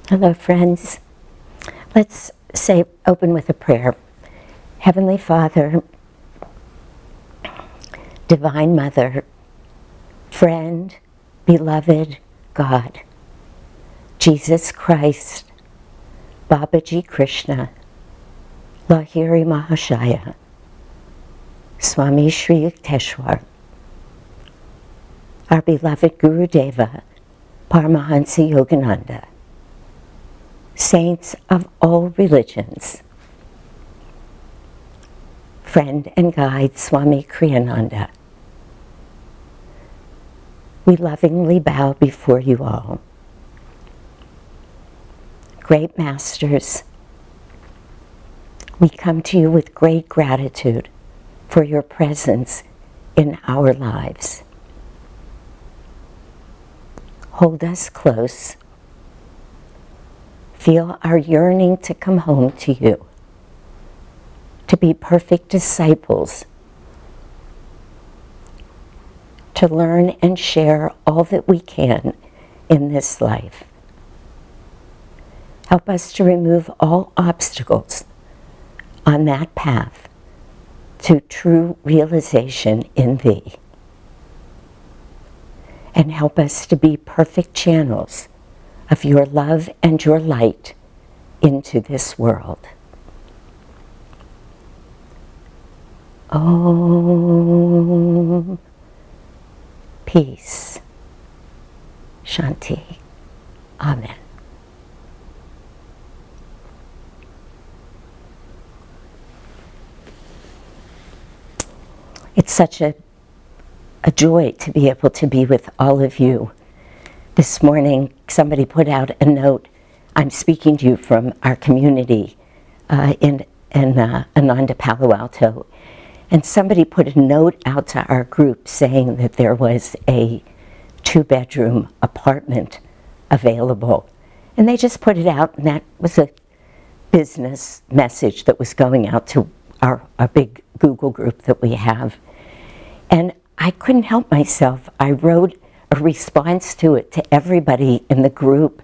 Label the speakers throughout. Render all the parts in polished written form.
Speaker 1: Hello, friends. Let's open with a prayer. Heavenly Father, Divine Mother, friend, beloved God, Jesus Christ, Babaji Krishna, Lahiri Mahashaya, Swami Sri Yukteswar, our beloved Guru Deva, Paramhansa Yogananda, saints of all religions, friend and guide Swami Kriyananda, we lovingly bow before you all. Great Masters, we come to you with great gratitude for your presence in our lives. Hold us close. Feel our yearning to come home to you, to be perfect disciples, to learn and share all that we can in this life. Help us to remove all obstacles on that path to true realization in Thee. And help us to be perfect channels of your love and your light into this world. Om. Peace. Shanti. Amen. It's such a joy to be able to be with all of you. This morning, somebody put out a note. I'm speaking to you from our community in Ananda, Palo Alto. And somebody put a note out to our group saying that there was a 2-bedroom apartment available. And they just put it out, and that was a business message that was going out to our big Google group that we have. And I couldn't help myself. I wrote a response to it to everybody in the group.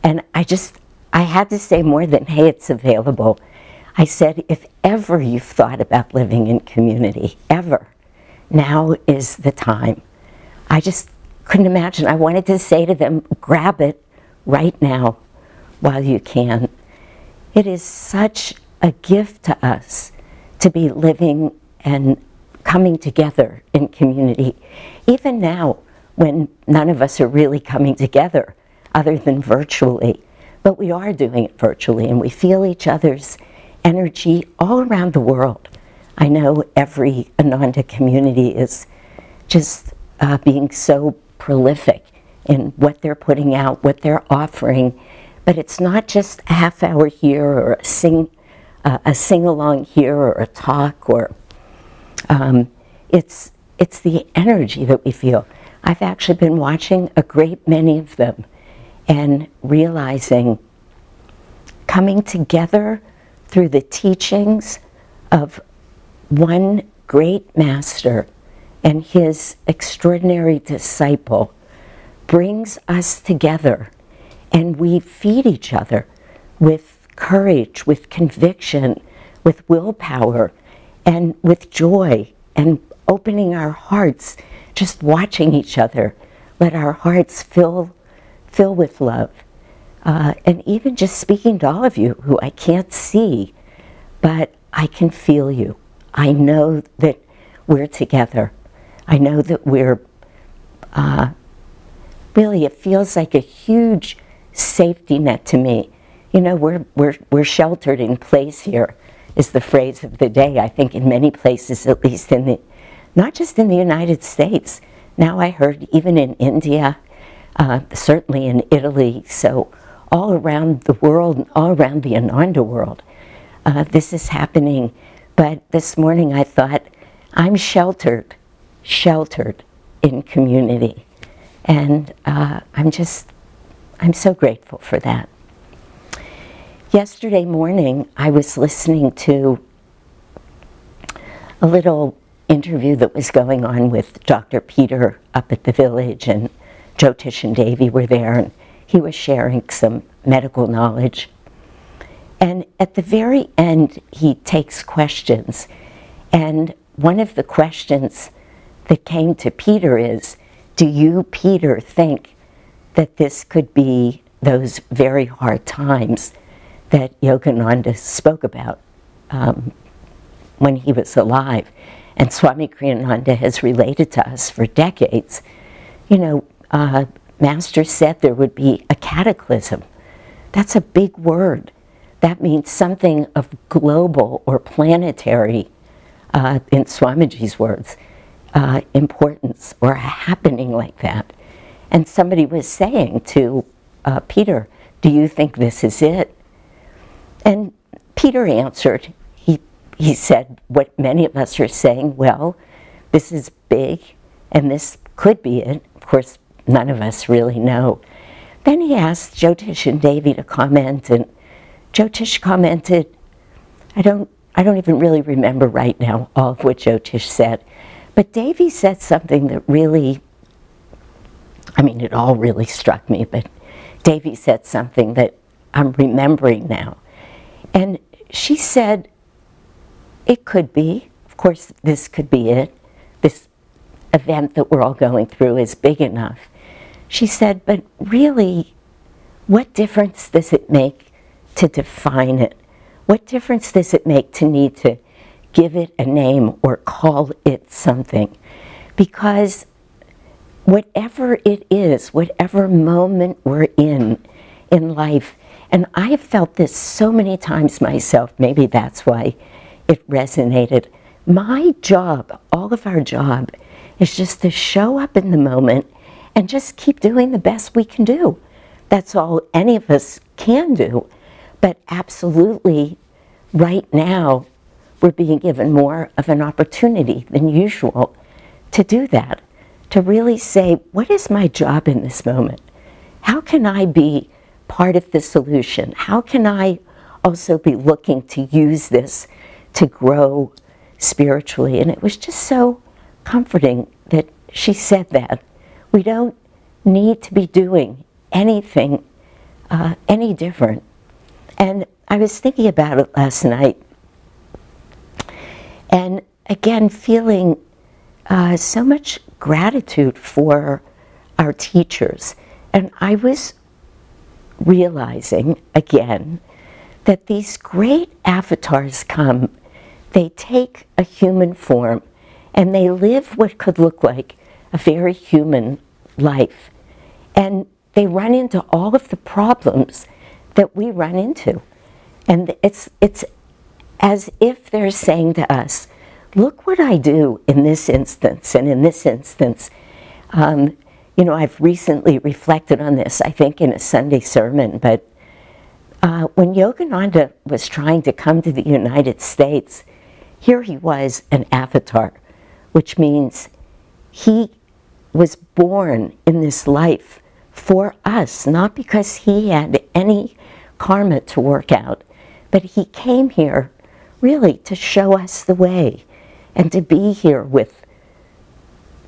Speaker 1: And I had to say more than, hey, it's available. I said, if ever you've thought about living in community, ever, now is the time. I just couldn't imagine. I wanted to say to them, grab it right now while you can. It is such a gift to us to be living and coming together in community. Even now, when none of us are really coming together other than virtually, but we are doing it virtually and we feel each other's energy all around the world. I know every Ananda community is just being so prolific in what they're putting out, what they're offering, but it's not just a half hour here or a sing-along here or a talk, or it's the energy that we feel. I've actually been watching a great many of them and realizing coming together through the teachings of one great master and his extraordinary disciple brings us together, and we feed each other with courage, with conviction, with willpower, and with joy, and opening our hearts, just watching each other. Let our hearts fill with love. And even just speaking to all of you who I can't see, but I can feel you. I know that we're together. I know that we're, really, it feels like a huge safety net to me. You know, we're sheltered in place here, is the phrase of the day, I think, in many places, at least not just in the United States. Now I heard even in India, certainly in Italy, so all around the world, all around the Ananda world, this is happening. But this morning I thought, I'm sheltered in community. And I'm so grateful for that. Yesterday morning, I was listening to a little interview that was going on with Dr. Peter up at the village, and Jyotish and Devi were there, and he was sharing some medical knowledge. And at the very end, he takes questions. And one of the questions that came to Peter is, do you, Peter, think that this could be those very hard times that Yogananda spoke about when he was alive? And Swami Kriyananda has related to us for decades. You know, Master said there would be a cataclysm. That's a big word. That means something of global or planetary, in Swamiji's words, importance, or a happening like that. And somebody was saying to Peter, do you think this is it? And Peter answered, he said what many of us are saying, well, this is big, and this could be it. Of course, none of us really know. Then he asked Jyotish and Devi to comment, and Jyotish commented, I don't even really remember right now all of what Jyotish said, but Devi said something that really, I mean, it all really struck me, but Devi said something that I'm remembering now. And she said, it could be, of course, this could be it. This event that we're all going through is big enough. She said, but really, what difference does it make to define it? What difference does it make to need to give it a name or call it something? Because whatever it is, whatever moment we're in life, and I have felt this so many times myself, maybe that's why it resonated. My job, all of our job, is just to show up in the moment and just keep doing the best we can do. That's all any of us can do. But absolutely, right now, we're being given more of an opportunity than usual to do that, to really say, what is my job in this moment? How can I be part of the solution? How can I also be looking to use this to grow spiritually? And it was just so comforting that she said that. We don't need to be doing anything any different. And I was thinking about it last night, and again feeling so much gratitude for our teachers. And I was realizing again that these great avatars come, they take a human form, and they live what could look like a very human life. And they run into all of the problems that we run into. And it's as if they're saying to us, look what I do in this instance and in this instance. You know, I've recently reflected on this, I think in a Sunday sermon, but when Yogananda was trying to come to the United States, here he was an avatar, which means he was born in this life for us, not because he had any karma to work out, but he came here really to show us the way and to be here with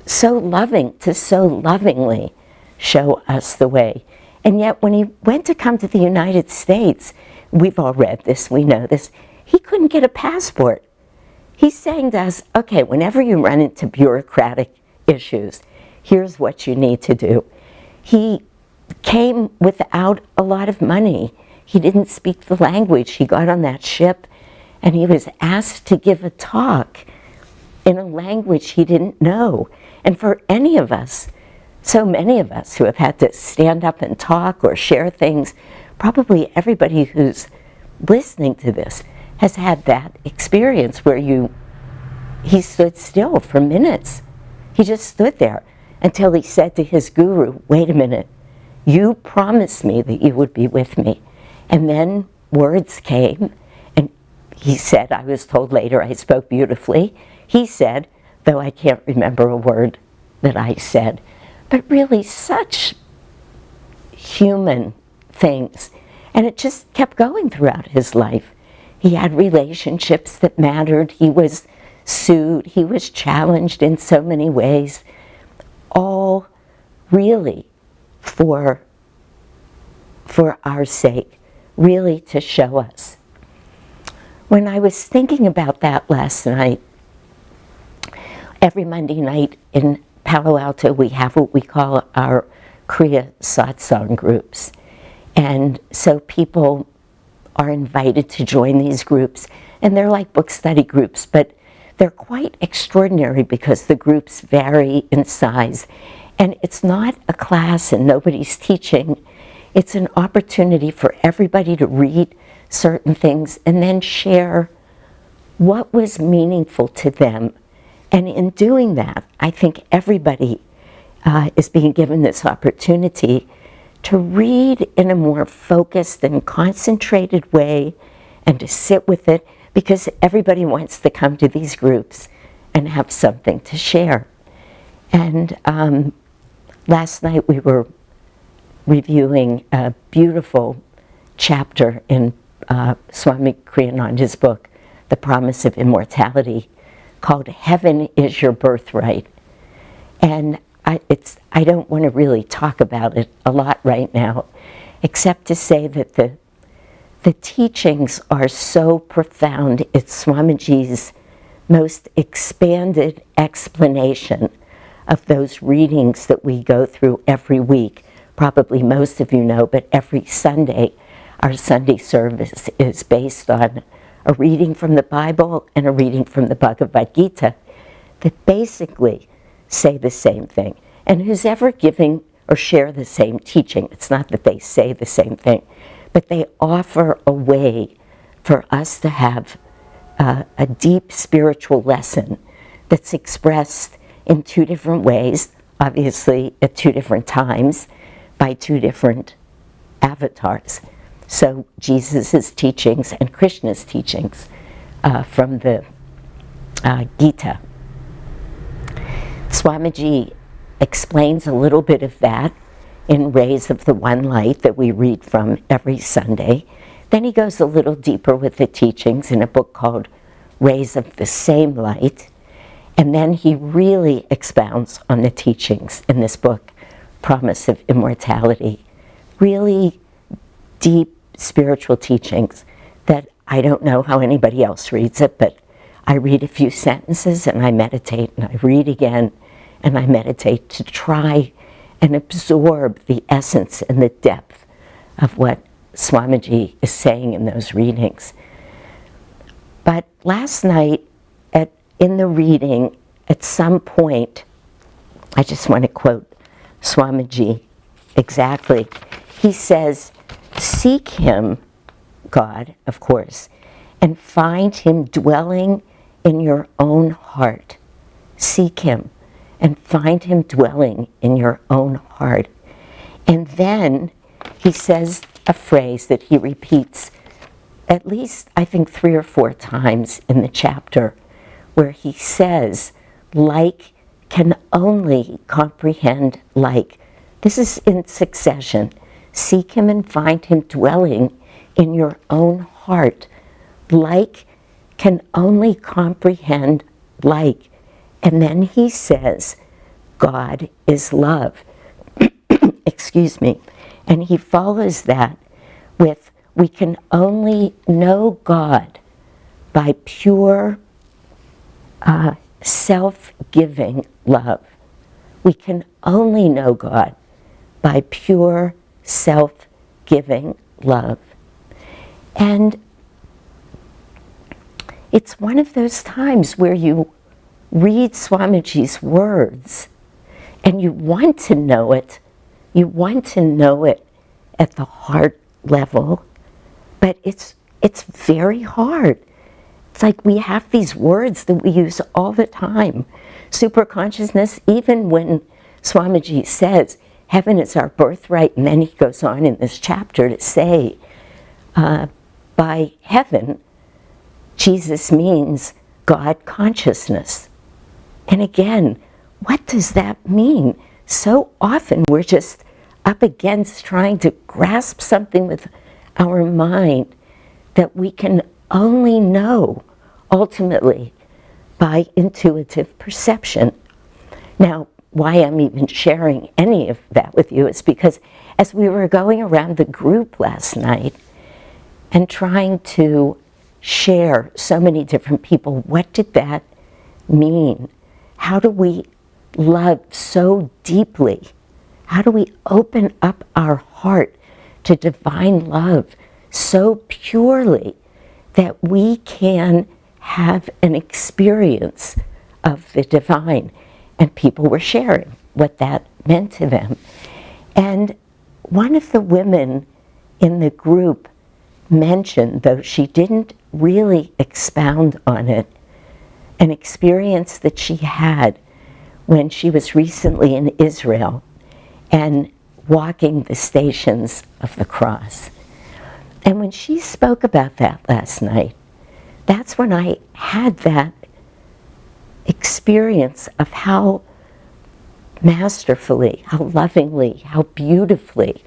Speaker 1: so lovingly show us the way. And yet when he went to come to the United States, we've all read this, we know this, he couldn't get a passport. He's saying to us, okay, whenever you run into bureaucratic issues, here's what you need to do. He came without a lot of money. He didn't speak the language. He got on that ship and he was asked to give a talk in a language he didn't know. And for any of us, so many of us who have had to stand up and talk or share things, probably everybody who's listening to this has had that experience where he stood still for minutes. He just stood there until he said to his guru, wait a minute, you promised me that you would be with me. And then words came, and he said, I was told later I spoke beautifully. He said, though I can't remember a word that I said, but really such human things. And it just kept going throughout his life. He had relationships that mattered. He was sued. He was challenged in so many ways, all really for for our sake, really to show us. When I was thinking about that last night, every Monday night in Palo Alto, we have what we call our Kriya Satsang groups. And so people are invited to join these groups, and they're like book study groups, but they're quite extraordinary because the groups vary in size. And it's not a class and nobody's teaching. It's an opportunity for everybody to read certain things and then share what was meaningful to them. And in doing that, I think everybody is being given this opportunity to read in a more focused and concentrated way and to sit with it, because everybody wants to come to these groups and have something to share. And last night we were reviewing a beautiful chapter in Swami Kriyananda's book, The Promise of Immortality, called Heaven is Your Birthright. And I don't want to really talk about it a lot right now, except to say that the teachings are so profound. It's Swamiji's most expanded explanation of those readings that we go through every week. Probably most of you know, but every Sunday, our Sunday service is based on a reading from the Bible and a reading from the Bhagavad Gita that basically say the same thing. And who's ever giving or share the same teaching, it's not that they say the same thing, but they offer a way for us to have a deep spiritual lesson that's expressed in two different ways, obviously at two different times, by two different avatars. So Jesus' teachings and Krishna's teachings from the Gita. Swamiji explains a little bit of that in Rays of the One Light that we read from every Sunday. Then he goes a little deeper with the teachings in a book called Rays of the Same Light. And then he really expounds on the teachings in this book, Promise of Immortality. Really deep spiritual teachings that I don't know how anybody else reads it, but I read a few sentences and I meditate and I read again and I meditate to try and absorb the essence and the depth of what Swamiji is saying in those readings. But last night, in the reading, at some point, I just want to quote Swamiji exactly. He says, "Seek him," God, of course, "and find him dwelling in your own heart." Seek him and find him dwelling in your own heart. And then he says a phrase that he repeats at least, I think, 3 or 4 times in the chapter, where he says, like can only comprehend like. This is in succession. Seek him and find him dwelling in your own heart. Like can only comprehend like. And then he says, God is love. Excuse me. And he follows that with, we can only know God by pure self-giving love. We can only know God by pure self-giving love. And it's one of those times where you read Swamiji's words and you want to know it. You want to know it at the heart level, but it's very hard. It's like we have these words that we use all the time. Superconsciousness, even when Swamiji says, heaven is our birthright, and then he goes on in this chapter to say, by heaven, Jesus means God consciousness. And again, what does that mean? So often we're just up against trying to grasp something with our mind that we can only know ultimately by intuitive perception. Now, why I'm even sharing any of that with you is because as we were going around the group last night and trying to share so many different people, what did that mean? How do we love so deeply? How do we open up our heart to divine love so purely that we can have an experience of the divine? And people were sharing what that meant to them. And one of the women in the group mentioned, though she didn't really expound on it, an experience that she had when she was recently in Israel and walking the stations of the cross. And when she spoke about that last night, that's when I had that experience of how masterfully, how lovingly, how beautifully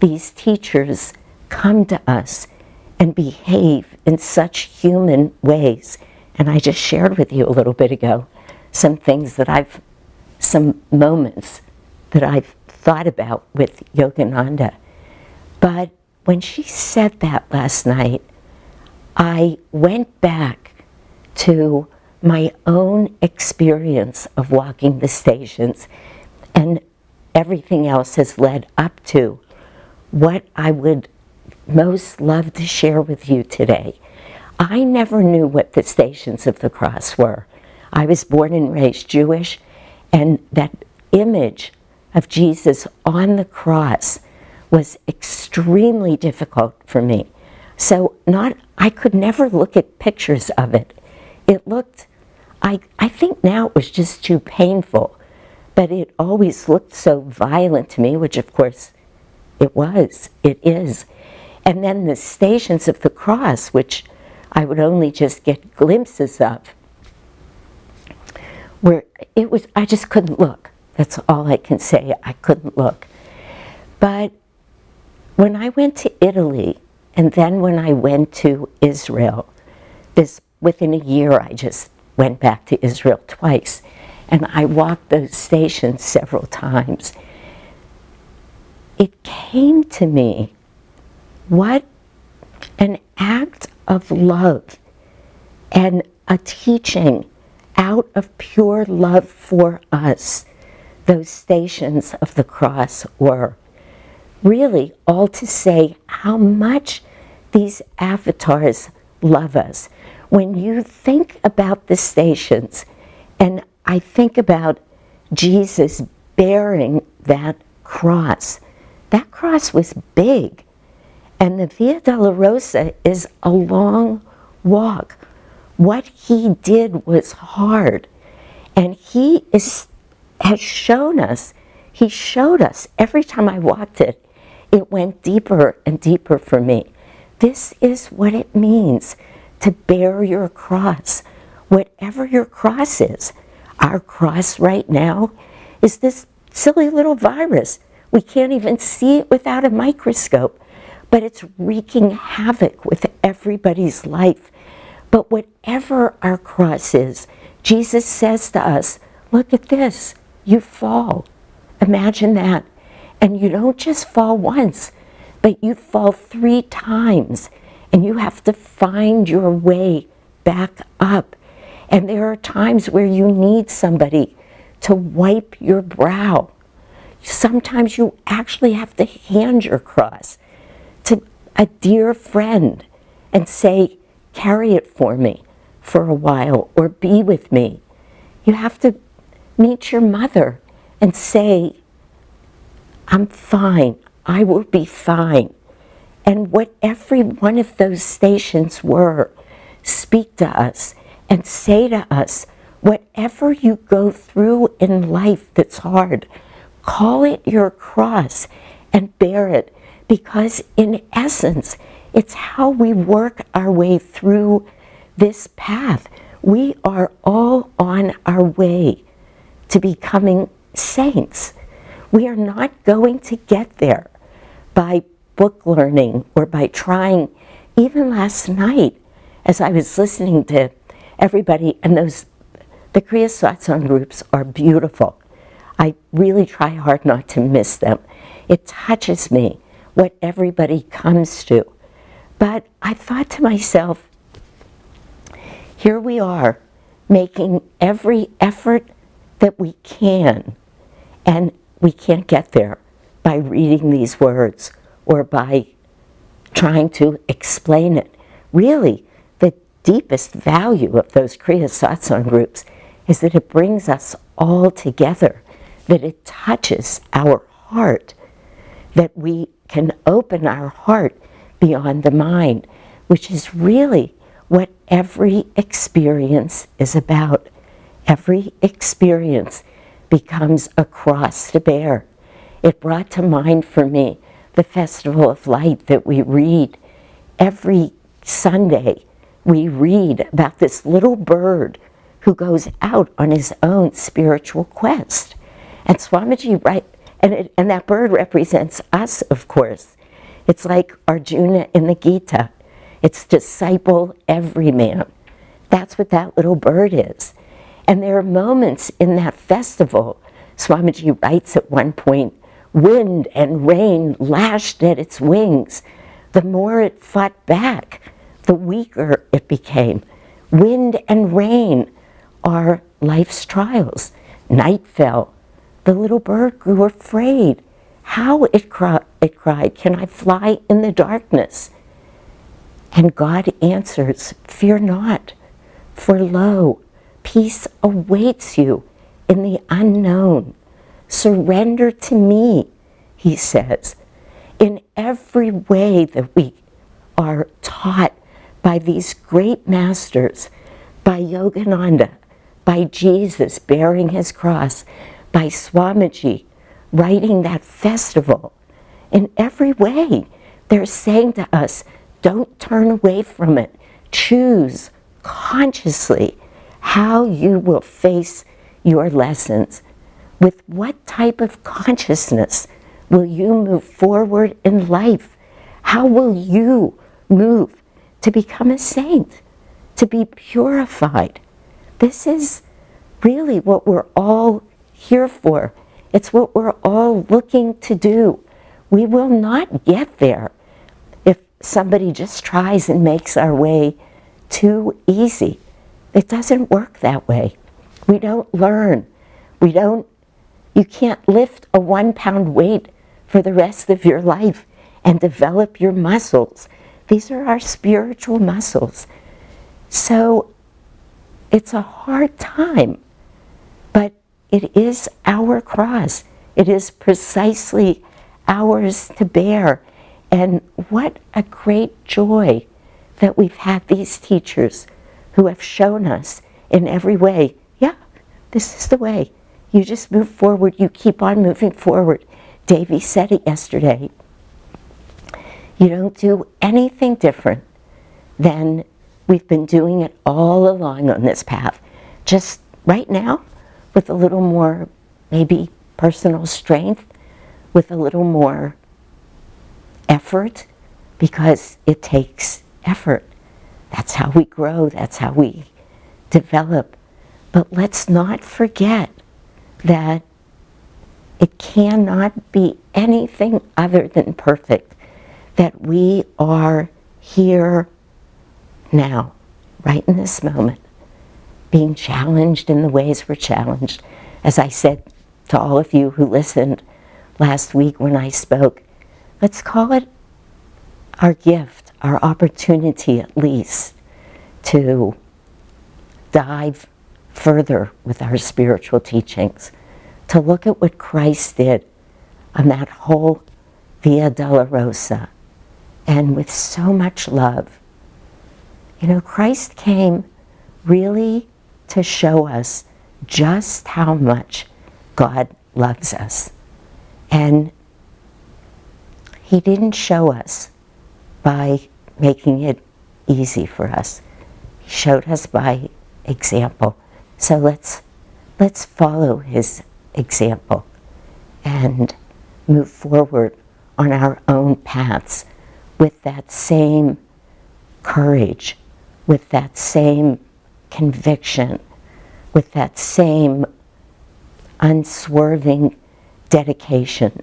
Speaker 1: these teachers come to us and behave in such human ways. And I just shared with you a little bit ago some moments that I've thought about with Yogananda. But when she said that last night, I went back to my own experience of walking the stations, and everything else has led up to what I would most love to share with you today. I never knew what the Stations of the Cross were. I was born and raised Jewish, and that image of Jesus on the cross was extremely difficult for me. So I could never look at pictures of it. It looked, I think now it was just too painful, but it always looked so violent to me, which of course it is. And then the Stations of the Cross, which I would only just get glimpses of, where I just couldn't look. That's all I can say, I couldn't look. But when I went to Italy, and then when I went to Israel, within a year I just went back to Israel twice, and I walked those stations several times. It came to me, what an act of love and a teaching out of pure love for us those Stations of the Cross were. Really, all to say how much these avatars love us. When you think about the stations, and I think about Jesus bearing that cross was big. And the Via Dolorosa is a long walk. What he did was hard. And he has shown us, he showed us every time I walked it, it went deeper and deeper for me. This is what it means to bear your cross, whatever your cross is. Our cross right now is this silly little virus. We can't even see it without a microscope, but it's wreaking havoc with everybody's life. But whatever our cross is, Jesus says to us, look at this, you fall. Imagine that. And you don't just fall once, but you fall 3 times, and you have to find your way back up. And there are times where you need somebody to wipe your brow. Sometimes you actually have to hand your cross to a dear friend and say, carry it for me for a while, or be with me. You have to meet your mother and say, I'm fine, I will be fine. And what every one of those stations were, speak to us and say to us, whatever you go through in life that's hard, call it your cross and bear it, because in essence, it's how we work our way through this path. We are all on our way to becoming saints. We are not going to get there by book learning or by trying. Even last night, as I was listening to everybody, and the Kriya Satsang groups are beautiful. I really try hard not to miss them. It touches me what everybody comes to. But I thought to myself, here we are making every effort that we can, and we can't get there by reading these words or by trying to explain it. Really, the deepest value of those Kriya Satsang groups is that it brings us all together, that it touches our heart, that we can open our heart beyond the mind, which is really what every experience is about. Every experience becomes a cross to bear. It brought to mind for me the Festival of Light that we read. Every Sunday we read about this little bird who goes out on his own spiritual quest. And Swamiji, and that bird represents us, of course. It's like Arjuna in the Gita. It's disciple everyman. That's what that little bird is. And there are moments in that festival, Swamiji writes at one point, wind and rain lashed at its wings. The more it fought back, the weaker it became. Wind and rain are life's trials. Night fell. The little bird grew afraid. How, it cried, can I fly in the darkness? And God answers, fear not, for lo, peace awaits you in the unknown. Surrender to me, he says. In every way that we are taught by these great masters, by Yogananda, by Jesus bearing his cross, by Swamiji writing that festival, in every way they're saying to us, don't turn away from it. Choose consciously how you will face your lessons. With what type of consciousness will you move forward in life? How will you move to become a saint, to be purified? This is really what we're all here for. It's what we're all looking to do. We will not get there if somebody just tries and makes our way too easy. It doesn't work that way. We don't learn. You can't lift a 1-pound weight for the rest of your life and develop your muscles. These are our spiritual muscles. So it's a hard time, but it is our cross. It is precisely ours to bear. And what a great joy that we've had these teachers who have shown us in every way, yeah, this is the way. You just move forward. You keep on moving forward. Davy said it yesterday. You don't do anything different than we've been doing it all along on this path. Just right now, with a little more, maybe, personal strength, with a little more effort, because it takes effort. That's how we grow. That's how we develop. But let's not forget that it cannot be anything other than perfect, that we are here now, right in this moment, being challenged in the ways we're challenged. As I said to all of you who listened last week when I spoke, let's call it our gift, our opportunity at least, to dive further with our spiritual teachings, to look at what Christ did on that whole Via Dolorosa, and with so much love. You know, Christ came really to show us just how much God loves us. And he didn't show us by making it easy for us. He showed us by example. So let's follow his example and move forward on our own paths with that same courage, with that same conviction, with that same unswerving dedication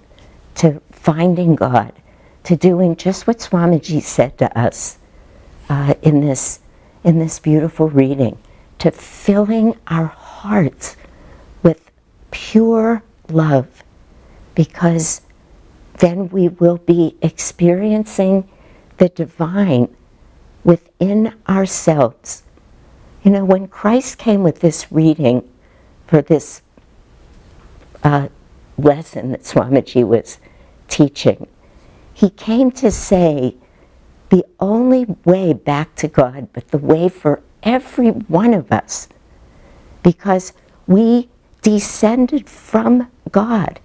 Speaker 1: to finding God, to doing just what Swamiji said to us in this beautiful reading, to filling our hearts with pure love, because then we will be experiencing the divine within ourselves. You know, when Christ came with this reading for this lesson that Swamiji was teaching, he came to say the only way back to God, but the way for every one of us, because we descended from God,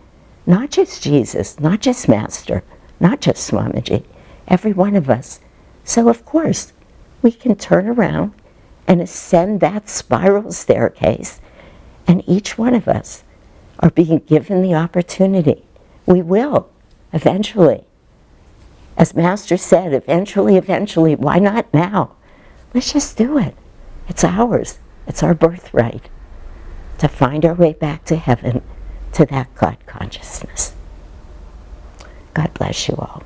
Speaker 1: not just Jesus, not just Master, not just Swamiji, every one of us. So of course, we can turn around and ascend that spiral staircase, and each one of us are being given the opportunity. We will, eventually. As Master said, eventually, why not now? Let's just do it. It's ours. It's our birthright to find our way back to heaven, to that God consciousness. God bless you all.